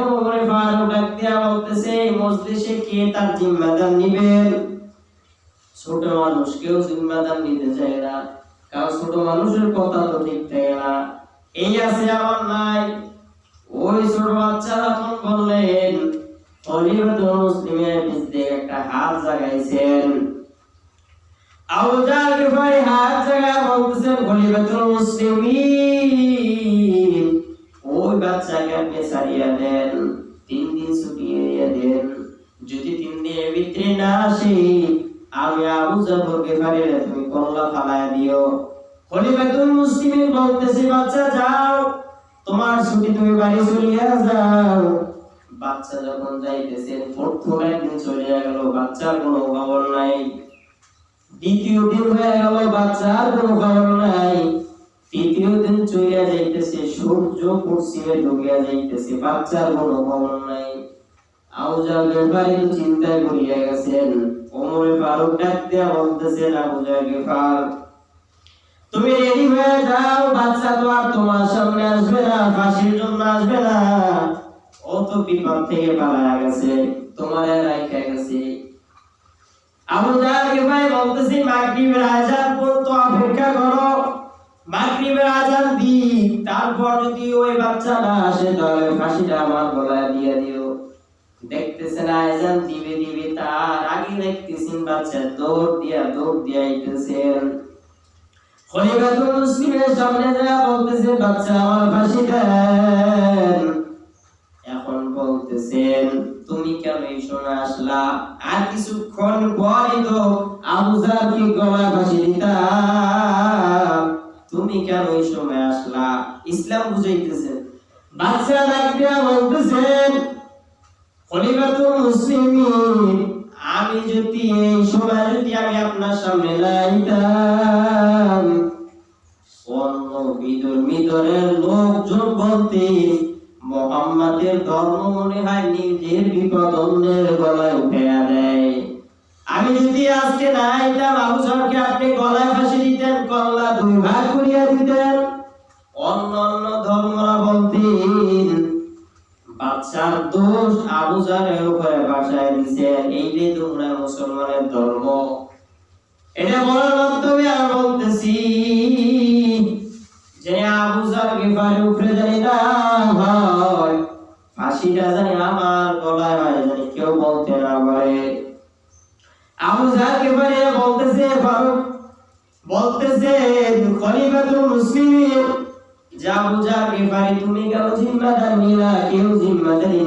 এখন ওমরে ফারুক ডাক দিয়া বলতেছে এই মজলিসে কে তার জিম্মাদার নিবেন? ছোট মানুষ কেউ জিম্মাদার নিতে চায় না, কারণ ছোট মানুষের কথা তো ঠিক থাকে না। এই আছে আমার নাই। ওই ছোট বাচ্চা যখন বললেন, খলিফাতুল মুসলিমের বিরুদ্ধে একটা হাত জাগাইছেন। আবু জাহল গিফারি হাত জাগায় বলতেছেন, খলিফাতুল মুসলিমিন ওই বাচ্চাকে আপনি ছাড়িয়ে দেন, 3 দিন ছুটি দিয়ে দেন। যদি 3 দিনের ভিতরে না আসে, আমি আবু জাহল গিফারিরে তুমি কল্লা ফালায় দিও। খলিফাতুল মুসলিমিন বলতেছে, বাচ্চা যাও, তোমার ছুটি, তুমি বাড়ি চলিয়া যাও। বাচ্চা যখন যাইতেছে, প্রথম একদিন চলে গেল, বাচ্চার কোনো খবর নাই। দ্বিতীয় দিন হয়ে গেল, বাচ্চার কোনো খবর নাই। তৃতীয় দিন চলে যাইতেছে, সূর্য পশ্চিমে ঢুকিয়া যাইতেছে, বাচ্চার কোনো খবর নাই। আবু জাহল গিফারি চিন্তায় পড়িয়া গেছেন। ওমরে ফারুক ডাক দিয়া বলতেছেন, আবু জাহল গিফার, তুমি রেডি হয়ে যাও, বাচ্চা তো আর তোমার সামনে আসবে না, ফাঁসির জন্য আসবে না, ও তো বিপদ থেকে পালায়া গেছে, তোমার রাইখা গেছে। আবু জাহল গিফারি বলতেছি, মাগরিবের আযান পর্যন্ত অপেক্ষা করো, মাগরিবের আযান দিক, তারপর যদি ওই বাচ্চা না আসে তাহলে ফাঁসিটা আমার গলায় দিয়ে দিও। দেখতেছেন আযান দিবে দিবে, তার আগে দেখতেছেন বাচ্চা দৌড় দিয়া আইতেছেন। খলিফাতুল মুসলিমের সামনে যা বলতেছে, বাচ্চা আমার ফাঁসি দেন। এখন বলতেছেন, তুমি কেন এই সময় আসলা? আর কিছুক্ষণ পরই তো আবু জাহলকে গলায় ফাঁসি দিতাম, তুমি কেন এই সময় আসলা? ইসলাম বুঝাইতেছেন। বাচ্চা ডাক দিয়া বলতেছেন, খলিফাতুল মুসলিমিন, আমি যদি এই সময় যদি আমি আপনার সামনে লাইতাম, অন্য বিদরের লোকজন বলতে মুহাম্মাদের ধর্ম মনে হয় নিজের বিপদ অন্যের গলায় উঠাইয়া দেয়। আমি যদি আজকে না আইতাম, আবু জাহলকে আপনি গলায় ফাঁসি দিতেন, কল্লা 2 ভাগ করিয়া দিতেন। অন্য ধর্মরা বলতেন বাচ্চার দোষ আবু জাহলের উপরে বাসায় দিছেন, এইটাই তোমরা মুসলমানের ধর্ম। এটা বলার মাধ্যমে আমি বলতেছি যে আবু জাহল গিফারির উপরে জানি না হয়, ফাঁসিটা জানি আমার গলায় হয়, জানি কেউ বলতে না পারে। আবু জাহল গিফারি বলতেছে, ফারুক বলতেছে, খলিফাতুল মুসলিমিন, যে আবু জাহল গিফারি তুমি কেন জিম্মাদার নিলা? কেউ জিম্মাদারি